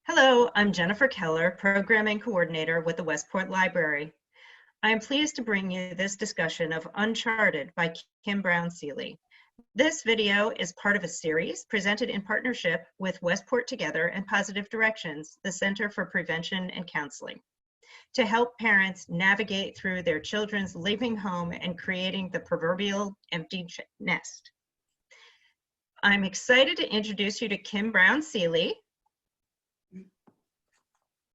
Hello, I'm Jennifer Keller, Programming Coordinator with the Westport Library. I am pleased to bring you this discussion of Uncharted by Kim Brown-Seeley. This video is part of a series presented in partnership with Westport Together and Positive Directions, the Center for Prevention and Counseling, to help parents navigate through their children's leaving home and creating the proverbial empty nest. I'm excited to introduce you to Kim Brown-Seeley.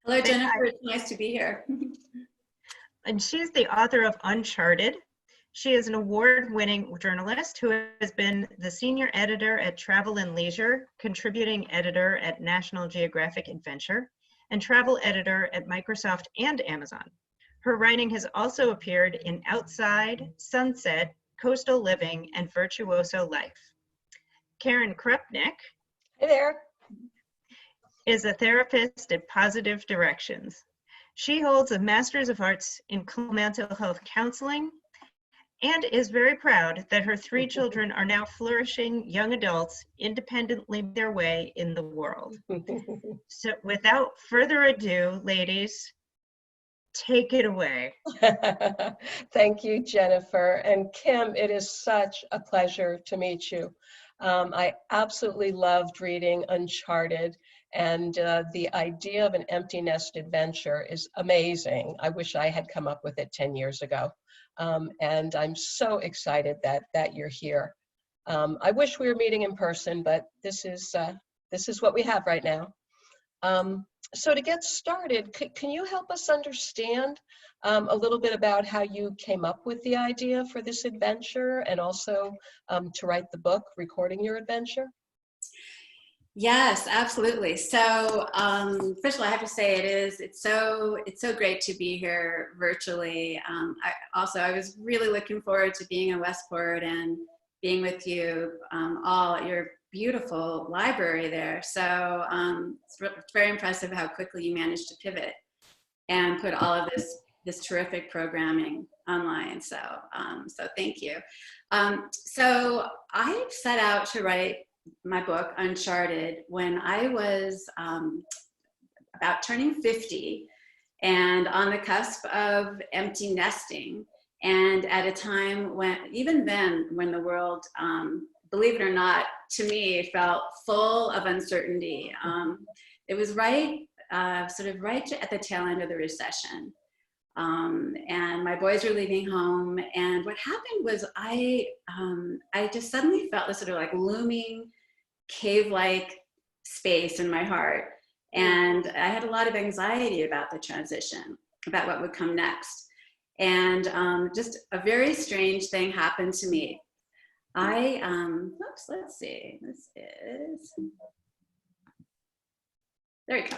Hello, Jennifer. It's nice to be here. And she's the author of Uncharted. She is an award-winning journalist who has been the senior editor at Travel and Leisure, contributing editor at National Geographic Adventure, and travel editor at Microsoft and Amazon. Her writing has also appeared in Outside, Sunset, Coastal Living, and Virtuoso Life. Karen Krupnik. Hey there. Is a therapist at Positive Directions. She holds a Master's of Arts in Mental Health Counseling and is very proud that her 3 children are now flourishing young adults independently their way in the world. So without further ado, ladies, take it away. Thank you, Jennifer. And Kim, it is such a pleasure to meet you. I absolutely loved reading Uncharted, and the idea of an empty nest adventure is amazing. I wish I had come up with it 10 years ago. And I'm so excited that you're here. I wish we were meeting in person, but this is what we have right now. So to get started, can you help us understand a little bit about how you came up with the idea for this adventure and also to write the book, Recording Your Adventure? Yes, absolutely. So first of all, I have to say it's so great to be here virtually. I was really looking forward to being in Westport and being with you all at your beautiful library there. So it's very impressive how quickly you managed to pivot and put all of this terrific programming online. So thank you. So I set out to write my book Uncharted when I was about turning 50 and on the cusp of empty nesting, and at a time when, even then, when the world, believe it or not, to me, felt full of uncertainty. It was sort of right at the tail end of the recession. And my boys were leaving home, and what happened was I just suddenly felt this sort of like looming cave-like space in my heart, and I had a lot of anxiety about the transition, about what would come next. And just a very strange thing happened to me. Let's see, there you go.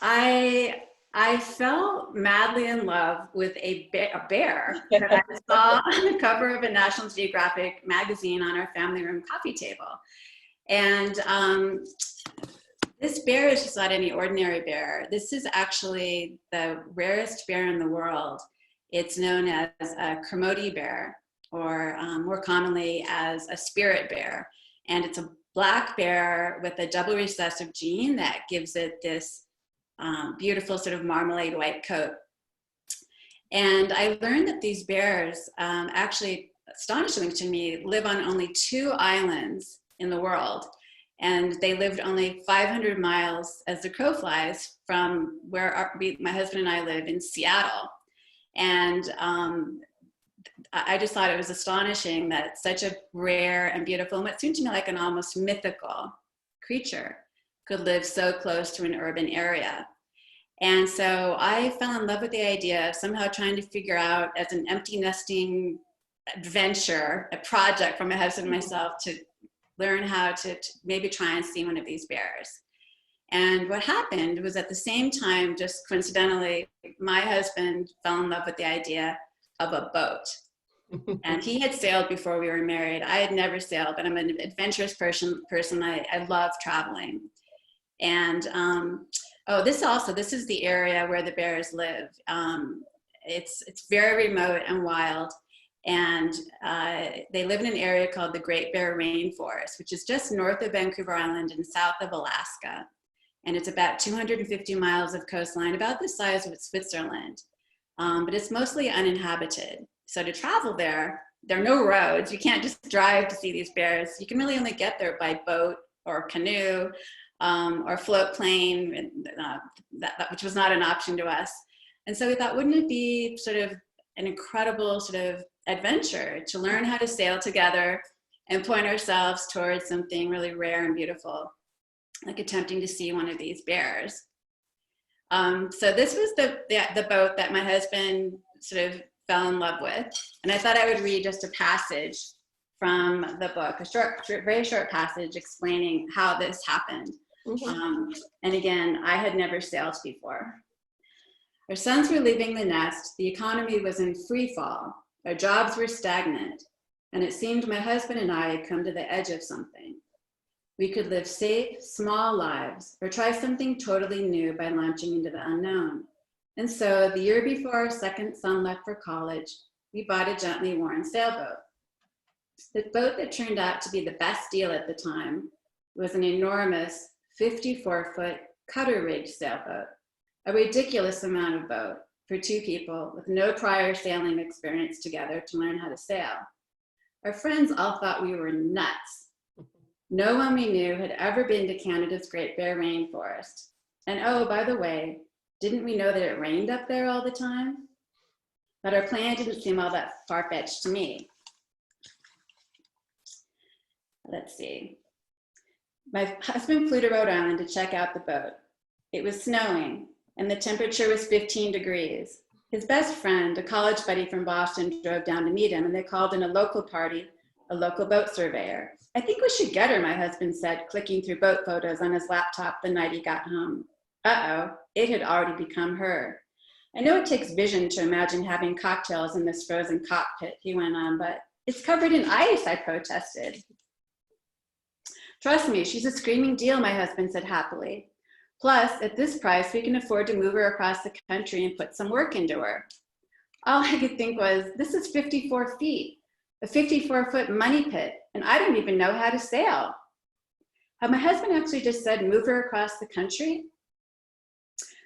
I fell madly in love with a bear that I saw on the cover of a National Geographic magazine on our family room coffee table. And this bear is just not any ordinary bear. This is actually the rarest bear in the world. It's known as a Kermode bear, or more commonly as a spirit bear. And it's a black bear with a double recessive gene that gives it this beautiful sort of marmalade white coat. And I learned that these bears, actually, astonishingly to me, live on only 2 islands in the world. And they lived only 500 miles as the crow flies from where my husband and I live in Seattle. And I just thought it was astonishing that such a rare and beautiful, and what seemed to me like an almost mythical creature could live so close to an urban area. And so I fell in love with the idea of somehow trying to figure out, as an empty nesting adventure, a project for my husband and myself, to learn how to maybe try and see one of these bears. And what happened was, at the same time, just coincidentally, my husband fell in love with the idea of a boat. And he had sailed before we were married. I had never sailed, but I'm an adventurous person. I love traveling. And this is the area where the bears live. It's very remote and wild. And they live in an area called the Great Bear Rainforest, which is just north of Vancouver Island and south of Alaska. and it's about 250 miles of coastline, about the size of Switzerland, but it's mostly uninhabited. So to travel there are no roads. You can't just drive to see these bears. You can really only get there by boat or canoe or float plane, which was not an option to us. And so we thought, wouldn't it be sort of an incredible sort of adventure to learn how to sail together and point ourselves towards something really rare and beautiful, like attempting to see one of these bears. So this was the boat that my husband sort of fell in love with. And I thought I would read just a passage from the book, very short passage explaining how this happened. Mm-hmm. And again, I had never sailed before. Our sons were leaving the nest. The economy was in free fall. Our jobs were stagnant. And it seemed my husband and I had come to the edge of something. We could live safe, small lives, or try something totally new by launching into the unknown. And so the year before our second son left for college, we bought a gently worn sailboat. The boat that turned out to be the best deal at the time was an enormous 54-foot cutter-rigged sailboat, a ridiculous amount of boat for two people with no prior sailing experience together to learn how to sail. Our friends all thought we were nuts. No one we knew had ever been to Canada's Great Bear Rainforest. And oh, by the way, didn't we know that it rained up there all the time? But our plan didn't seem all that far-fetched to me. Let's see. My husband flew to Rhode Island to check out the boat. It was snowing, and the temperature was 15 degrees. His best friend, a college buddy from Boston, drove down to meet him, and they called in a local party, a local boat surveyor. I think we should get her, my husband said, clicking through boat photos on his laptop the night he got home. Uh-oh, it had already become her. I know it takes vision to imagine having cocktails in this frozen cockpit, he went on, but it's covered in ice, I protested. Trust me, she's a screaming deal, my husband said happily. Plus, at this price, we can afford to move her across the country and put some work into her. All I could think was, this is 54 feet, a 54-foot money pit, and I don't even know how to sail. Had my husband actually just said, move her across the country?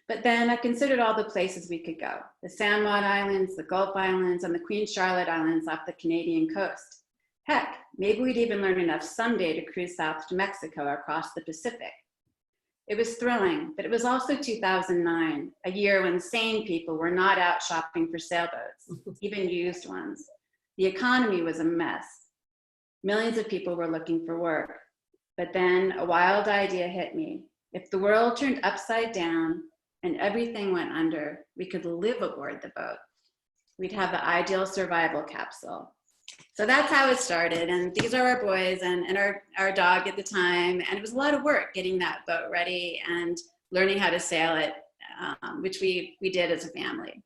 But then I considered all the places we could go, the San Juan Islands, the Gulf Islands, and the Queen Charlotte Islands off the Canadian coast. Heck, maybe we'd even learn enough someday to cruise south to Mexico or across the Pacific. It was thrilling, but it was also 2009, a year when sane people were not out shopping for sailboats, even used ones. The economy was a mess. Millions of people were looking for work. But then a wild idea hit me. If the world turned upside down and everything went under, we could live aboard the boat. We'd have the ideal survival capsule. So that's how it started. And these are our boys and our dog at the time. And it was a lot of work getting that boat ready and learning how to sail it, which we did as a family.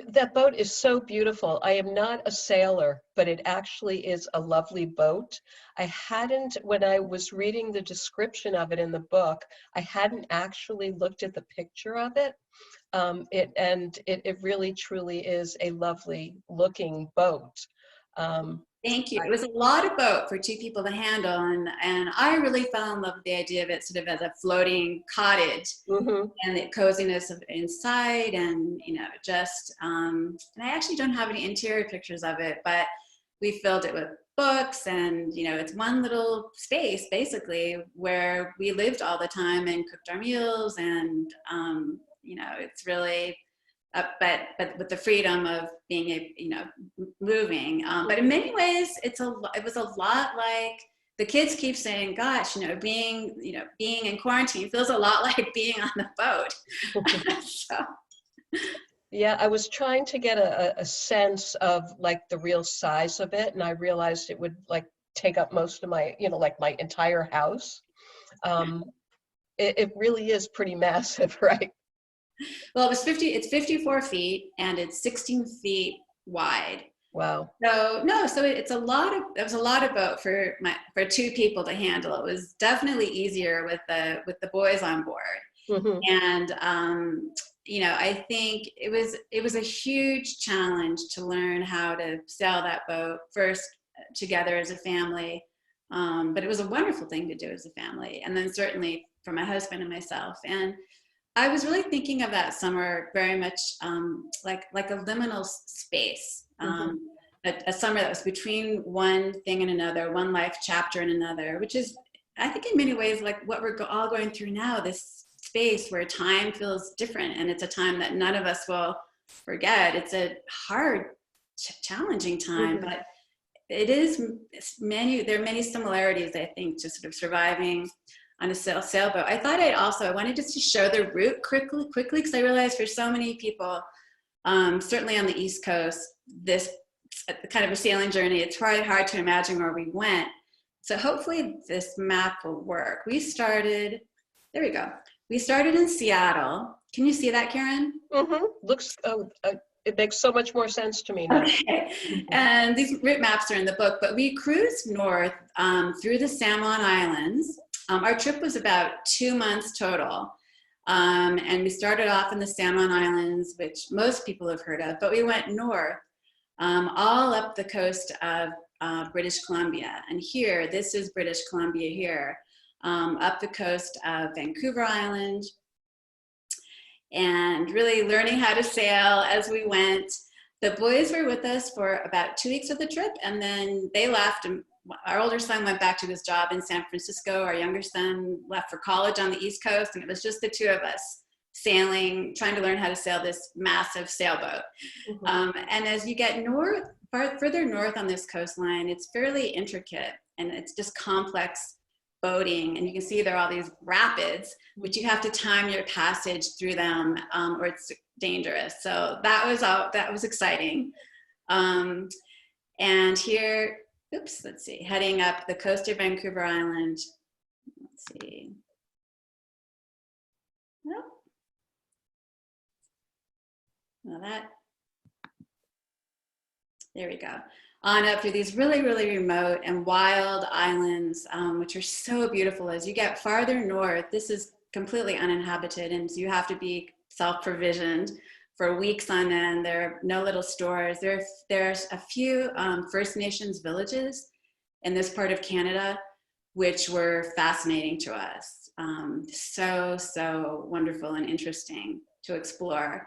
That boat is so beautiful. I am not a sailor, but it actually is a lovely boat. When I was reading the description of it in the book, I hadn't actually looked at the picture of it. It really truly is a lovely looking boat. Thank you. It was a lot of boat for two people to handle, and I really fell in love with the idea of it sort of as a floating cottage, mm-hmm. and the coziness of inside, and just. And I actually don't have any interior pictures of it, but we filled it with books, and it's one little space basically where we lived all the time and cooked our meals, and it's really. But with the freedom of being moving. But in many ways, it was a lot like the kids keep saying, "Gosh, being in quarantine feels a lot like being on the boat." So. Yeah, I was trying to get a sense of like the real size of it, and I realized it would like take up most of my like my entire house. It really is pretty massive, right? Well, it's 54 feet and it's 16 feet wide. Wow. So it was a lot of boat for two people to handle. It was definitely easier with the boys on board. Mm-hmm. And I think it was a huge challenge to learn how to sail that boat first together as a family, But it was a wonderful thing to do as a family. And then certainly for my husband and myself. And I was really thinking of that summer very much like a liminal space, a summer that was between one thing and another, one life chapter and another, which is, I think in many ways, like what we're all going through now, this space where time feels different. And it's a time that none of us will forget. It's a hard, challenging time, but it is there are many similarities, I think, to sort of surviving on a sailboat. I thought I wanted just to show the route quickly, because I realized for so many people, certainly on the East Coast, this kind of a sailing journey, it's probably hard to imagine where we went. So hopefully this map will work. We started in Seattle. Can you see that, Karen? Looks, it makes so much more sense to me now. Okay. And these route maps are in the book, but we cruised north through the San Juan Islands. Our trip was about 2 months total. And we started off in the San Juan Islands, which most people have heard of, but we went north, all up the coast of British Columbia. And here, this is British Columbia here, up the coast of Vancouver Island, and really learning how to sail as we went. The boys were with us for about 2 weeks of the trip, and then they left, and our older son went back to his job in San Francisco. Our younger son left for college on the East Coast, and it was just the two of us sailing, trying to learn how to sail this massive sailboat. And as you get further north on this coastline, it's fairly intricate, and it's just complex boating. And you can see there are all these rapids, which you have to time your passage through them, or it's dangerous. So that was exciting. And here, let's see, heading up the coast of Vancouver Island. Let's see. Nope. Well, there we go. On up through these really, really remote and wild islands, which are so beautiful. As you get farther north, this is completely uninhabited, and so you have to be self-provisioned for weeks on end. There are no little stores. There's a few First Nations villages in this part of Canada, which were fascinating to us. So wonderful and interesting to explore.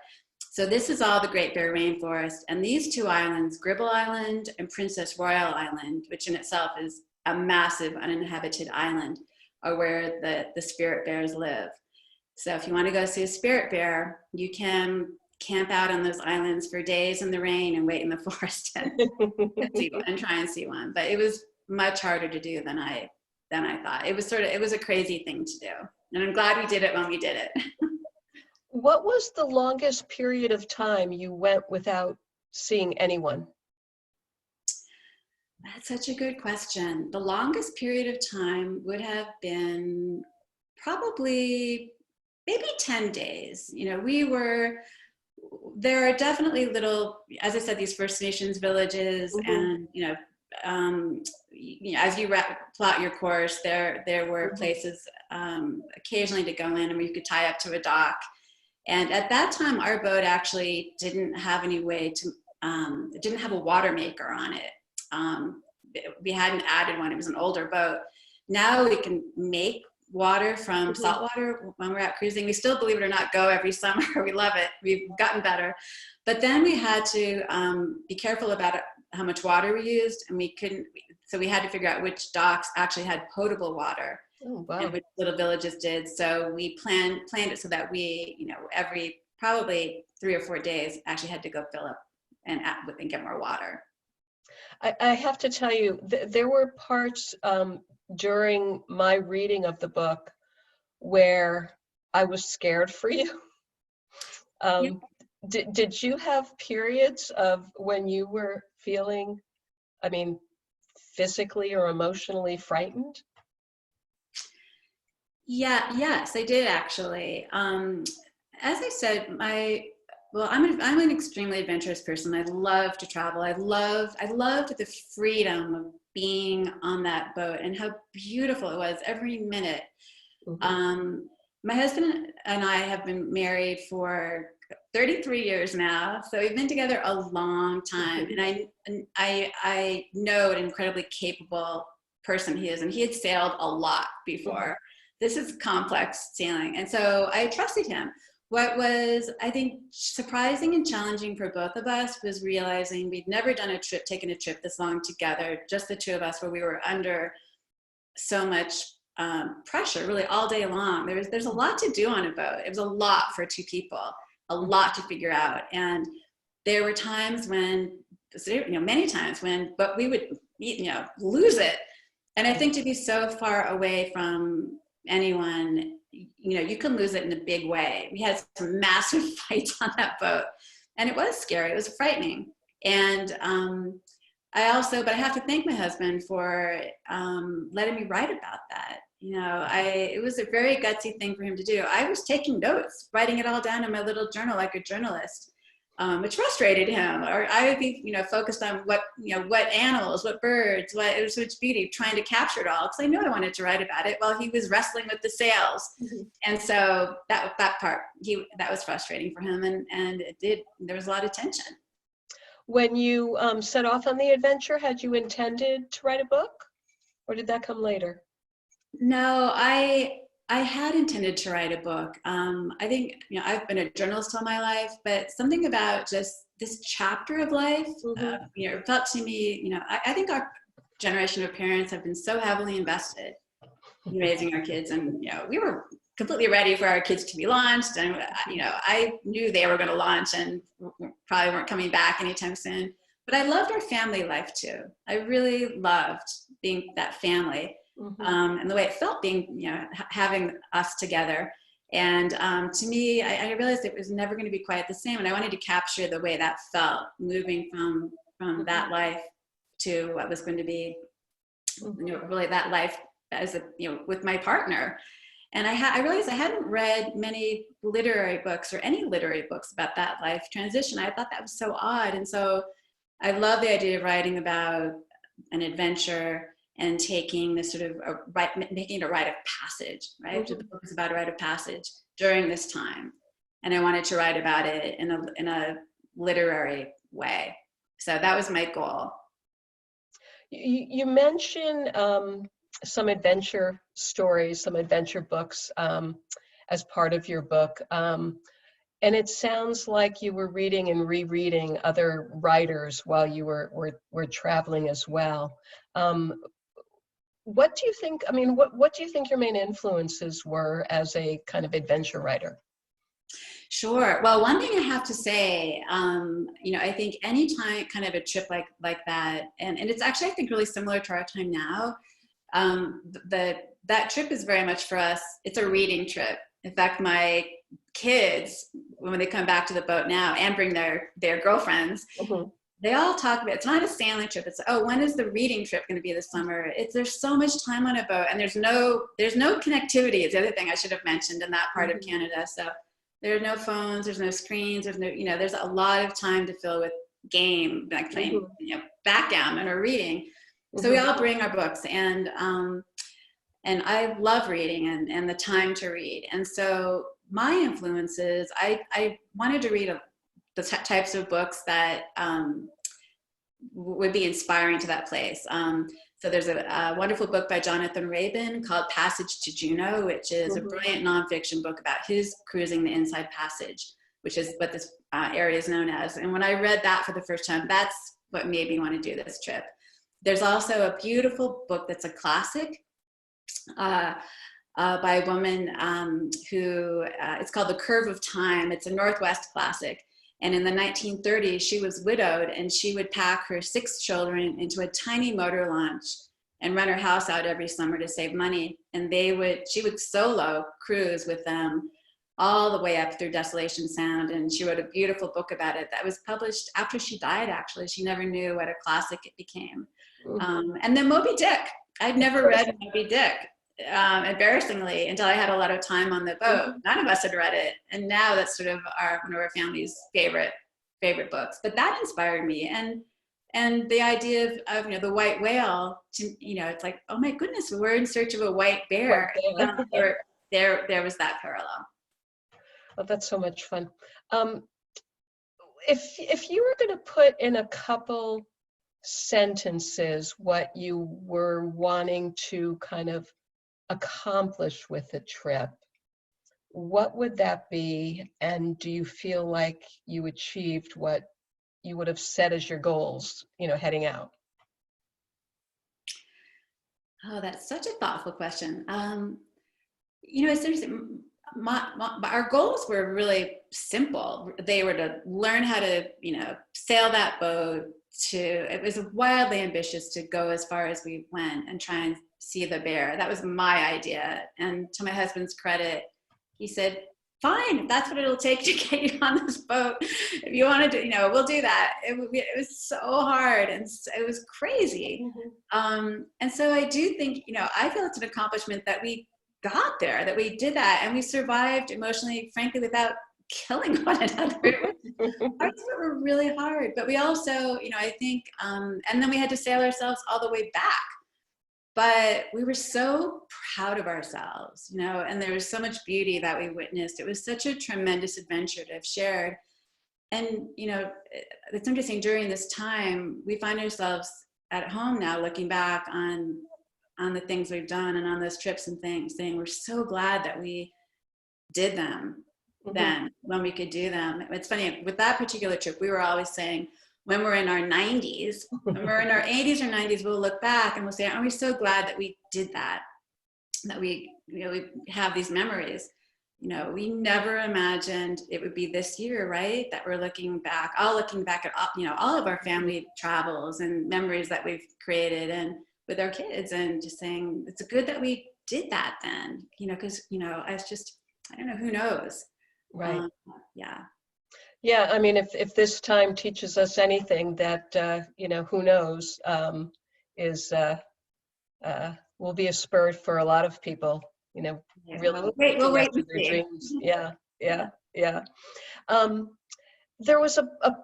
So this is all the Great Bear Rainforest, and these two islands, Gribble Island and Princess Royal Island, which in itself is a massive uninhabited island, are where the spirit bears live. So if you want to go see a spirit bear, you can camp out on those islands for days in the rain and wait in the forest and try and see one. But it was much harder to do than I thought. It was a crazy thing to do, and I'm glad we did it when we did it. What was the longest period of time you went without seeing anyone? That's such a good question. The longest period of time would have been probably maybe 10 days. There are definitely little, as I said, these First Nations villages, and as you plot your course, there were places occasionally to go in, and where you could tie up to a dock. And at that time, our boat actually didn't have any way to, it didn't have a water maker on it. We hadn't added one. It was an older boat. Now we can make water from salt water when we're out cruising. We still, believe it or not, go every summer. We love it. We've gotten better. But then we had to be careful about how much water we used, and so we had to figure out which docks actually had potable water. Oh, wow. And which little villages did. So we planned it so that we, every probably 3 or 4 days actually had to go fill up and get more water. I have to tell you, there were parts during my reading of the book where I was scared for you. Did you have periods of when you were feeling, physically or emotionally frightened? Yes, I did actually. As I said, I'm an extremely adventurous person. I love to travel. I loved the freedom of being on that boat and how beautiful it was every minute. My husband and I have been married for 33 years now, so we've been together a long time, and I know an incredibly capable person he is. And he had sailed a lot before. This is complex sailing. And so I trusted him. What was, I think, surprising and challenging for both of us was realizing we'd never done taken a trip this long together, just the two of us, where we were under so much pressure really all day long. There's a lot to do on a boat. It was a lot for two people, a lot to figure out. And there were times when, many times when, but we would, lose it. And I think to be so far away from anyone, you can lose it in a big way. We had some massive fights on that boat, and it was scary. It was frightening. And but I have to thank my husband for letting me write about that. It was a very gutsy thing for him to do. I was taking notes, writing it all down in my little journal like a journalist, which frustrated him. Or I would be, focused on what animals, what birds, which beauty, trying to capture it all, because I knew I wanted to write about it while he was wrestling with the sails. And so that part, that was frustrating for him, and there was a lot of tension. When you set off on the adventure, had you intended to write a book, or did that come later? No, I had intended to write a book. I think, I've been a journalist all my life, but something about just this chapter of life, it felt to me, I think our generation of parents have been so heavily invested in raising our kids, and, we were completely ready for our kids to be launched. And, I knew they were going to launch and probably weren't coming back anytime soon. But I loved our family life too. I really loved being that family, and the way it felt being, having us together. And to me, I realized it was never going to be quite the same. And I wanted to capture the way that felt, moving from that life to what was going to be, really that life as with my partner. And I realized I hadn't read many literary books or any literary books about that life transition. I thought that was so odd. And so I love the idea of writing about an adventure and taking this sort of making it a rite of passage, right? The book is about a rite of passage during this time. And I wanted to write about it in a literary way. So that was my goal. You mentioned some adventure stories, some adventure books as part of your book. And it sounds like you were reading and rereading other writers while you were traveling as well. What do you think, what do you think your main influences were as a kind of adventure writer? Sure. Well, one thing I have to say, I think any time kind of a trip like that, and it's actually, I think, really similar to our time now, that trip is very much for us, it's a reading trip. In fact, my kids, when they come back to the boat now and bring their girlfriends, they all talk about, it's not a sailing trip. It's, when is the reading trip going to be this summer? There's so much time on a boat, and there's no connectivity. It's the other thing I should have mentioned in that part of Canada. So there are no phones, there's no screens, there's no, there's a lot of time to fill with game, like playing, backgammon or reading. So we all bring our books, and I love reading and the time to read. And so my influences, I wanted to read the types of books that would be inspiring to that place. So there's a wonderful book by Jonathan Rabin called Passage to Juneau, which is a brilliant nonfiction book about his cruising the Inside Passage, which is what this area is known as. And when I read that for the first time, that's what made me want to do this trip. There's also a beautiful book that's a classic by a woman who, it's called The Curve of Time. It's a Northwest classic. And in the 1930s, she was widowed, and she would pack her 6 children into a tiny motor launch and rent her house out every summer to save money. And she would solo cruise with them all the way up through Desolation Sound. And she wrote a beautiful book about it that was published after she died, actually. She never knew what a classic it became. And then Moby Dick. I'd never read Moby Dick, embarrassingly, until I had a lot of time on the boat. None of us had read it. And now that's sort of one of our family's favorite books. But that inspired me. And the idea of the white whale, it's like, oh my goodness, we're in search of a white bear. There was that parallel. Oh, that's so much fun. If you were going to put in a couple sentences what you were wanting to kind of accomplish with the trip, what would that be? And do you feel like you achieved what you would have set as your goals, heading out? Oh, that's such a thoughtful question. It's interesting. Our goals were really simple. They were to learn how to, sail that boat. It was wildly ambitious to go as far as we went and try and see the bear. That was my idea. And to my husband's credit, he said, fine, if that's what it'll take to get you on this boat. If you want to do, we'll do that. It was so hard and it was crazy. Mm-hmm. And so I do think, I feel it's an accomplishment that we got there, that we did that, and we survived emotionally, frankly, without killing one another. Parts of it were really hard, but we also, I think, and then we had to sail ourselves all the way back. But we were so proud of ourselves, and there was so much beauty that we witnessed. It was such a tremendous adventure to have shared. And, it's interesting, during this time, we find ourselves at home now looking back on the things we've done and on those trips and things, saying we're so glad that we did them then when we could do them. It's funny, with that particular trip, we were always saying, when we're in our 90s, when we're in our 80s or 90s, we'll look back and we'll say, aren't we so glad that we did that we, we have these memories. We never imagined it would be this year, right? That we're looking back at, all of our family travels and memories that we've created and with our kids, and just saying, it's good that we did that then, because, it's just, I don't know, who knows? Right. Yeah. Yeah, I mean, if this time teaches us anything, that who knows, will be a spur for a lot of people. Really we'll looking wait after and their see. dreams. Yeah. There was a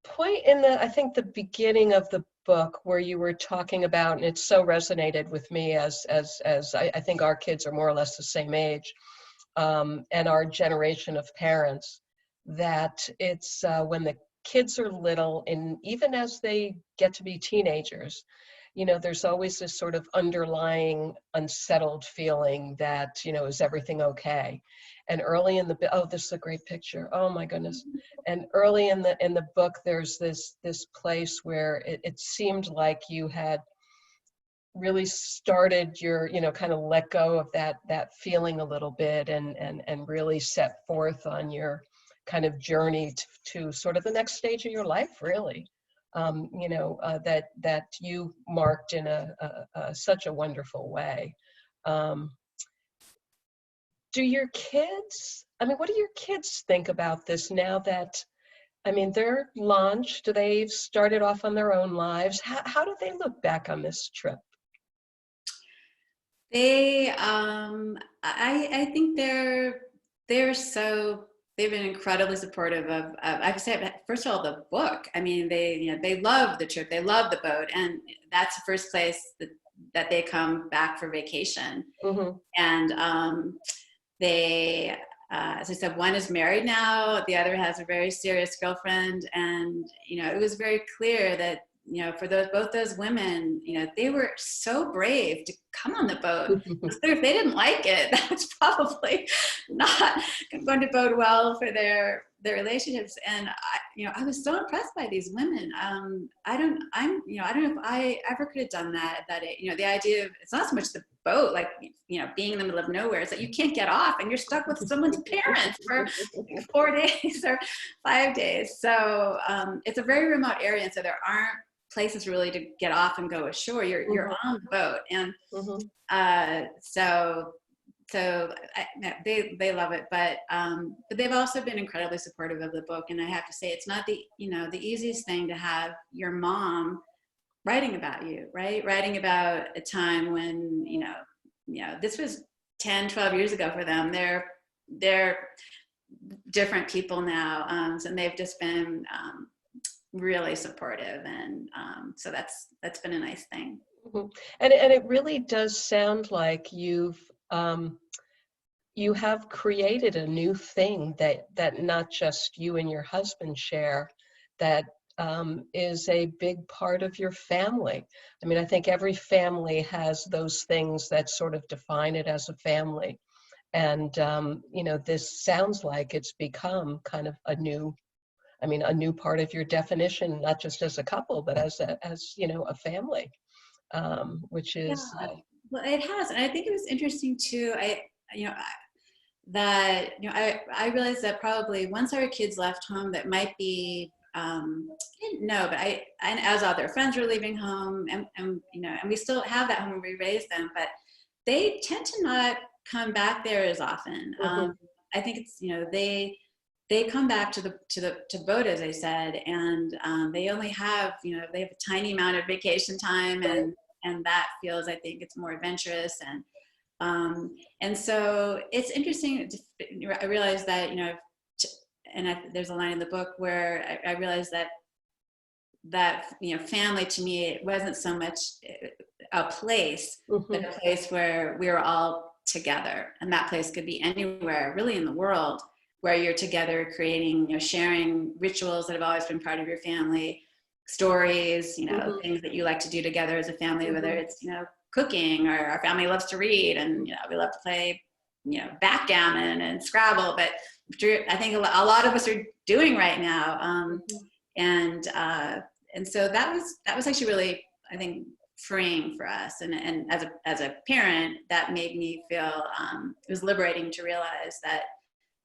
point in I think the beginning of the book where you were talking about, and it so resonated with me as I think our kids are more or less the same age, and our generation of parents, that it's when the kids are little, and even as they get to be teenagers, there's always this sort of underlying unsettled feeling that, is everything okay? And early in this is a great picture. Oh my goodness. And early in the book, there's this place where it seemed like you had really started your, kind of let go of that feeling a little bit, and really set forth on your kind of journey to sort of the next stage of your life, really. That you marked in such a wonderful way. Do your kids, what do your kids think about this now that, they're launched, they've started off on their own lives? How do they look back on this trip? They, I think they've been incredibly supportive of I would say, first of all, the book. They love the trip, they love the boat, and that's the first place that they come back for vacation. Mm-hmm. And they, as I said, one is married now, the other has a very serious girlfriend, and it was very clear that for both those women, they were so brave to come on the boat. It's clear if they didn't like it, that's probably not going to bode well for their relationships. And I was so impressed by these women. I don't know if I ever could have done that. The idea of, it's not so much the boat, like being in the middle of nowhere, it's that you can't get off and you're stuck with someone's parents for 4 days or 5 days. So it's a very remote area, and so there aren't places really to get off and go ashore. You're on the boat, and so they love it, but they've also been incredibly supportive of the book. And I have to say, it's not the easiest thing to have your mom writing about you, right? Writing about a time when this was 10, 12 years ago for them. They're different people now, and they've just been really supportive, and so that's been a nice thing. Mm-hmm. And it really does sound like you have created a new thing that not just you and your husband share, that is a big part of your family. I mean, I think every family has those things that sort of define it as a family. And, this sounds like it's become kind of a new part of your definition, not just as a couple, but as a family, which Yeah, is, well, it has, and I think it was interesting too. I realized that probably once our kids left home, that might be I didn't know, but and as all their friends were leaving home, and we still have that home where we raised them, but they tend to not come back there as often. I think it's they come back to boat, as I said, and they only have they have a tiny amount of vacation time, and that feels, I think, it's more adventurous, and so it's interesting. I realized that there's a line in the book where I realized that family to me, it wasn't so much a place, but a place where we were all together, and that place could be anywhere really in the world, where you're together creating, sharing rituals that have always been part of your family, stories, things that you like to do together as a family, whether it's, cooking, or our family loves to read, and, we love to play, backgammon and Scrabble, but I think a lot of us are doing right now. And so that was actually really, I think, freeing for us. And as a parent, that made me feel, it was liberating to realize that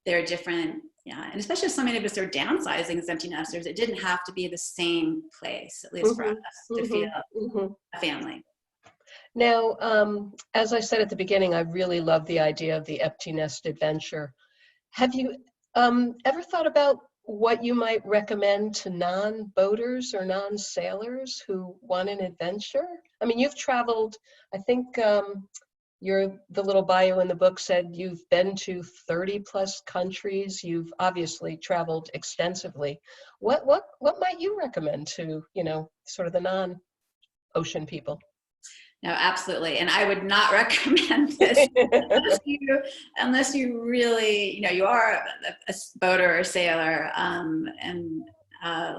there are different, and especially if so many of us are downsizing as empty nesters, it didn't have to be the same place, at least for us, to feel a family. Now, as I said at the beginning, I really love the idea of the empty nest adventure. Have you ever thought about what you might recommend to non-boaters or non-sailors who want an adventure? I mean, you've traveled, I think the little bio in the book said you've been to 30 plus countries. You've obviously traveled extensively. What might you recommend to, sort of the non-ocean people? No, absolutely. And I would not recommend this unless you really, you are a boater or sailor, and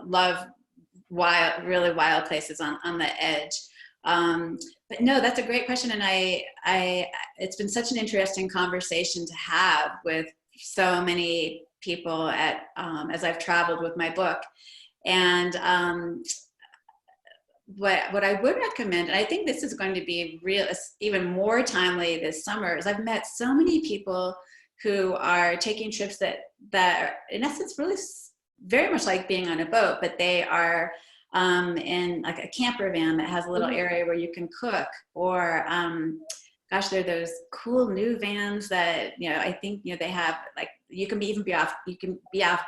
love really wild places on the edge. But no, that's a great question. And it's been such an interesting conversation to have with so many people as I've traveled with my book. And what I would recommend, and I think this is going to be even more timely this summer, is I've met so many people who are taking trips that are, in essence, really very much like being on a boat, but they are in like a camper van that has a little area where you can cook, or gosh, there are those cool new vans that I think they have, like, you can be off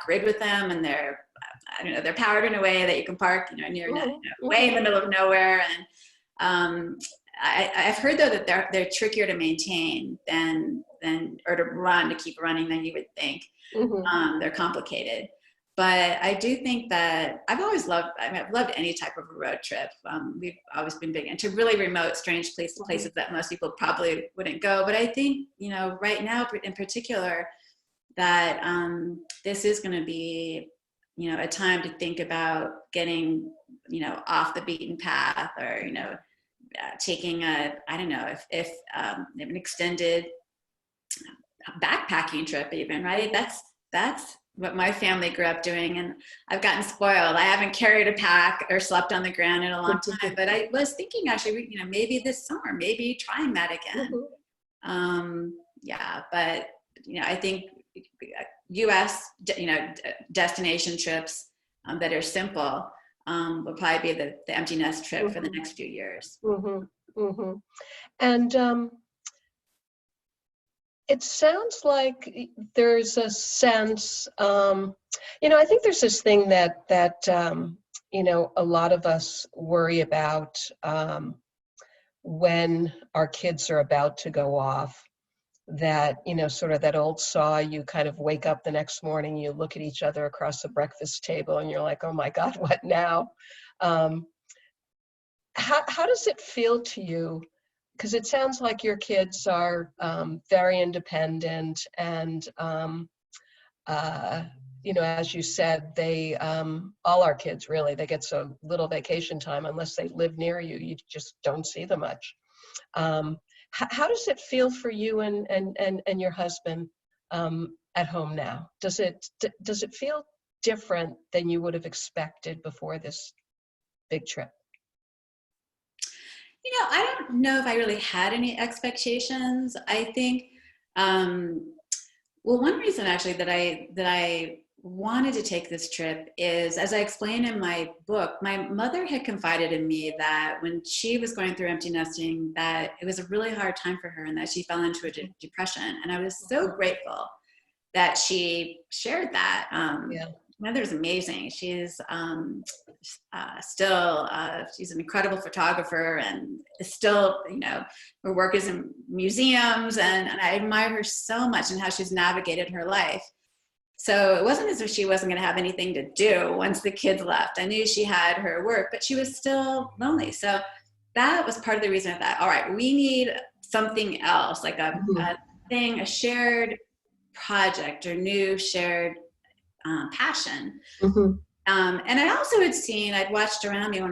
grid with them, and they're powered in a way that you can park way in the middle of nowhere. And I've heard though that they're trickier to maintain or to keep running than you would think. They're complicated. But I do think that I've loved any type of a road trip. We've always been big into really remote, strange places that most people probably wouldn't go. But I think, right now in particular, that this is going to be, a time to think about getting, off the beaten path, or, taking if an extended backpacking trip even, right? That's what my family grew up doing, and I've gotten spoiled. I haven't carried a pack or slept on the ground in a long time, but I was thinking actually, maybe this summer, maybe trying that again. But I think U.S. destination trips that are simple will probably be the empty nest trip for the next few years. And it sounds like there's a sense, I think there's this thing that a lot of us worry about when our kids are about to go off, that, sort of that old saw, you kind of wake up the next morning, you look at each other across the breakfast table, and you're like, oh my God, what now? How does it feel to you? Because it sounds like your kids are very independent, and you know, as you said, they, all our kids really, they get so little vacation time unless they live near you. You just don't see them much. How does it feel for you and your husband at home now? Does it feel different than you would have expected before this big trip? You know, I don't know if I really had any expectations. I think, well, one reason actually that I wanted to take this trip is, as I explained in my book, my mother had confided in me that when she was going through empty nesting, that it was a really hard time for her and that she fell into a depression. And I was so grateful that she shared that. Yeah. My mother's amazing. She's still, she's an incredible photographer and is still, you know, her work is in museums, and I admire her so much and how she's navigated her life. So it wasn't as if she wasn't going to have anything to do once the kids left. I knew she had her work, but she was still lonely. So that was part of the reason I thought, all right, we need something else, like a thing, a shared project or new shared passion. And I also had seen, I'd watched around me when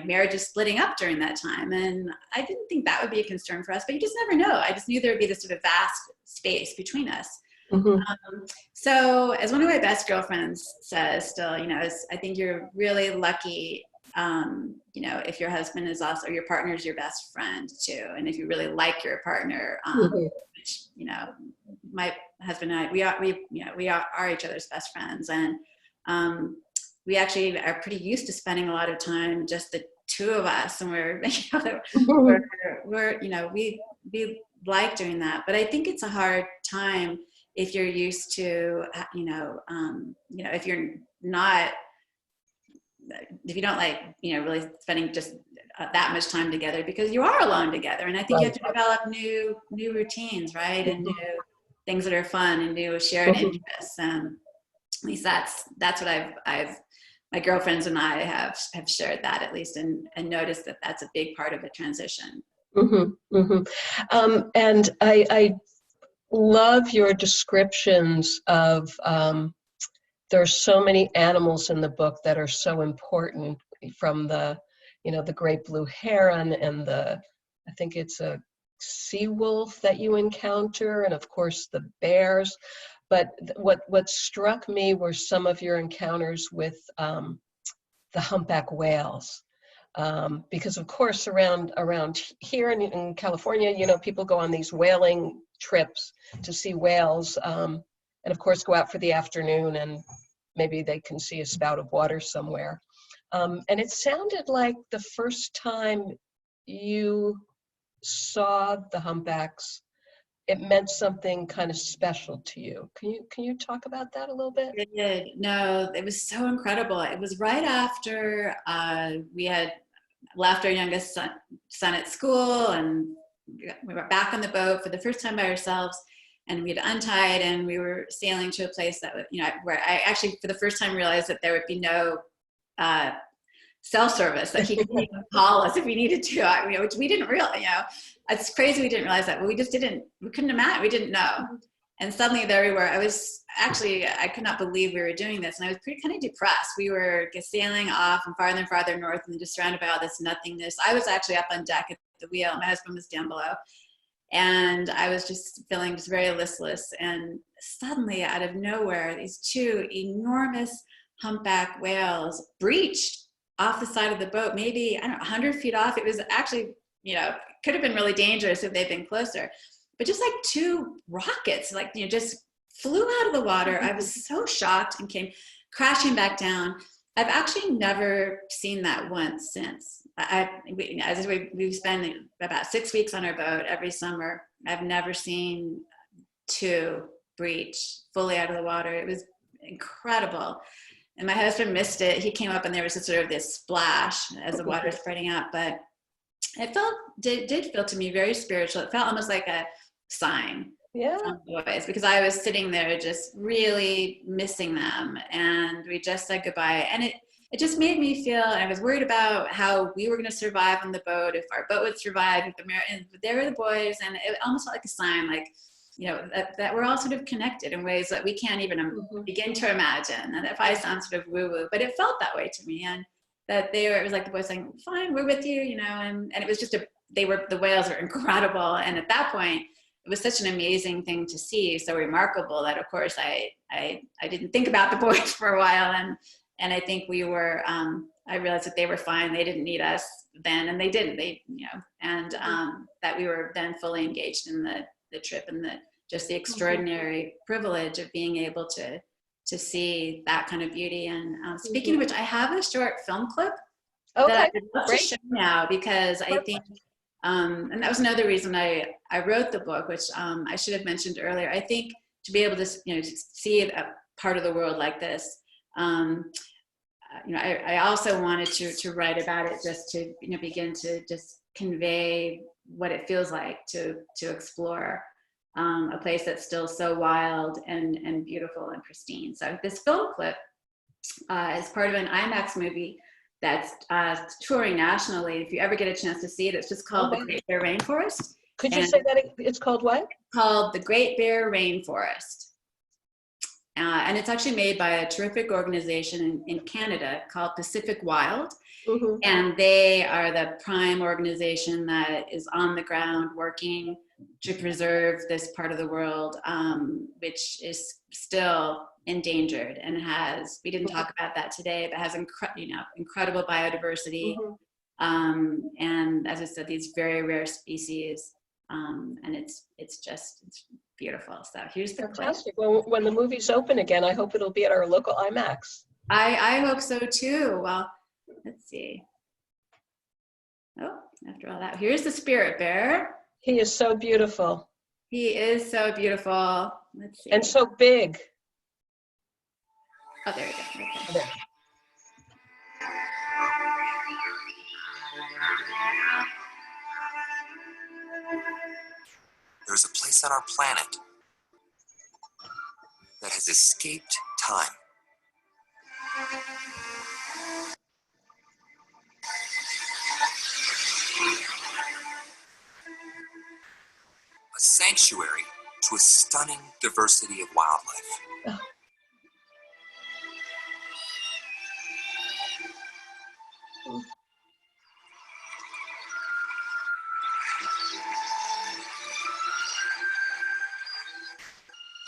marriages splitting up during that time. And I didn't think that would be a concern for us, but you just never know. I just knew there would be this sort of vast space between us. So as one of my best girlfriends says still, you know, I think you're really lucky, you know, if your husband is also, or your partner is your best friend too. And if you really like your partner, which, you know, my husband and I, we are each other's best friends. And we actually are pretty used to spending a lot of time, just the two of us. And we're, you know, we like doing that. But I think it's a hard time if you're used to, you know, if you don't like, you know, really spending just that much time together, because you are alone together. And I think you have to develop new routines, right? And new things that are fun and new shared interests. And at least that's what my girlfriends and I have shared that, at least, and noticed that that's a big part of the transition. And I love your descriptions of, there are so many animals in the book that are so important, from the, you know, the great blue heron and I think it's a sea wolf that you encounter, and of course the bears. But what struck me were some of your encounters with the humpback whales. Because of course around here in California, you know, people go on these whaling trips to see whales, and of course go out for the afternoon and maybe they can see a spout of water somewhere. And it sounded like the first time you saw the humpbacks, it meant something kind of special to you. Can you talk about that a little bit? It did. No, it was so incredible. It was right after we had left our youngest son at school, and we were back on the boat for the first time by ourselves, and we had untied, and we were sailing to a place that, you know, where I actually for the first time realized that there would be no cell service, that he could even call us if we needed to, you know, which we didn't realize, you know, it's crazy we didn't realize that, but we couldn't imagine, we didn't know. And suddenly there we were. I could not believe we were doing this. And I was pretty kind of depressed. We were sailing off and farther north and just surrounded by all this nothingness. I was actually up on deck at the wheel. My husband was down below. And I was just feeling just very listless. And suddenly out of nowhere, these two enormous humpback whales breached off the side of the boat, maybe, I don't know, 100 feet off. It was actually, you know, could have been really dangerous if they'd been closer. But just like two rockets, like, you know, just flew out of the water. I was so shocked and came crashing back down. I've actually never seen that once since. We've spent about 6 weeks on our boat every summer. I've never seen two breach fully out of the water. It was incredible. And my husband missed it. He came up and there was sort of this splash as the water was spreading out. But it did feel to me very spiritual. It felt almost like a sign. Yeah. Boys, because I was sitting there just really missing them, and we just said goodbye, and it just made me feel, and I was worried about how we were going to survive on the boat, if our boat would survive, and there were the boys, and it almost felt like a sign, like that we're all sort of connected in ways that we can't even begin to imagine. And if I sound sort of woo-woo, but it felt that way to me. And that it was like the boys saying, fine, we're with you, and it was just the whales were incredible. And at that point, it was such an amazing thing to see, so remarkable that of course I didn't think about the boys for a while. And I think we were, I realized that they were fine. They didn't need us then, and they didn't, that we were then fully engaged in the trip and just the extraordinary privilege of being able to see that kind of beauty. And speaking of which, I have a short film clip that I would love to show now, because I think, and that was another reason I wrote the book, which I should have mentioned earlier. I think to be able to see a part of the world like this, I also wanted to write about it just to begin to just convey what it feels like to explore a place that's still so wild and beautiful and pristine. So this film clip is part of an IMAX movie that's touring nationally. If you ever get a chance to see it, it's just called The Great Bear Rainforest. Could you say that it's called what? Called The Great Bear Rainforest. And it's actually made by a terrific organization in Canada called Pacific Wild. And they are the prime organization that is on the ground working to preserve this part of the world, which is still endangered and we didn't talk about that today, but has incredible biodiversity. And as I said, these very rare species. And it's beautiful. So here's the fantastic. Well, when the movie's open again, I hope it'll be at our local IMAX. I hope so too. Well, let's see. Oh, after all that, here's the spirit bear. He is so beautiful. He is so beautiful. Let's see. And so big. Oh, there we go. Okay. There. There's a place on our planet that has escaped time. A sanctuary to a stunning diversity of wildlife. Oh.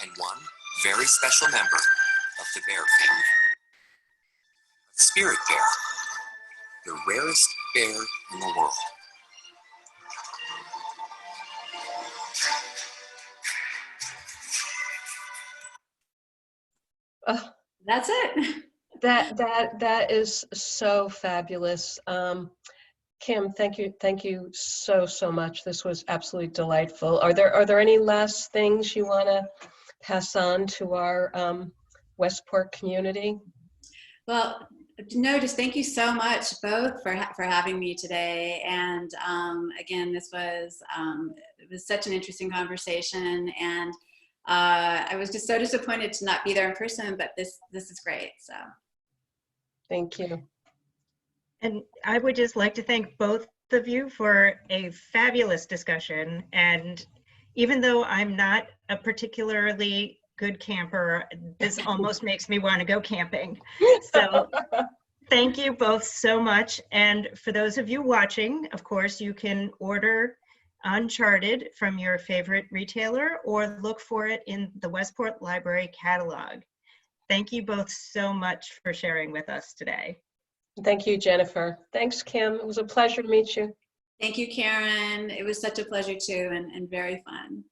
And one very special member of the bear family. A spirit bear, the rarest bear in the world. That's it. That is so fabulous. Kim, thank you so much. This was absolutely delightful. Are there any last things you want to pass on to our Westport community? Well, no, just thank you so much both for having me today. And again, it was such an interesting conversation, and I was just so disappointed to not be there in person, but this is great. So thank you. And I would just like to thank both of you for a fabulous discussion. And even though I'm not a particularly good camper, this almost makes me want to go camping. So thank you both so much. And for those of you watching, of course, you can order Uncharted from your favorite retailer or look for it in the Westport Library catalog. Thank you both so much for sharing with us today. Thank you, Jennifer. Thanks, Kim. It was a pleasure to meet you. Thank you, Karen. It was such a pleasure too, and very fun.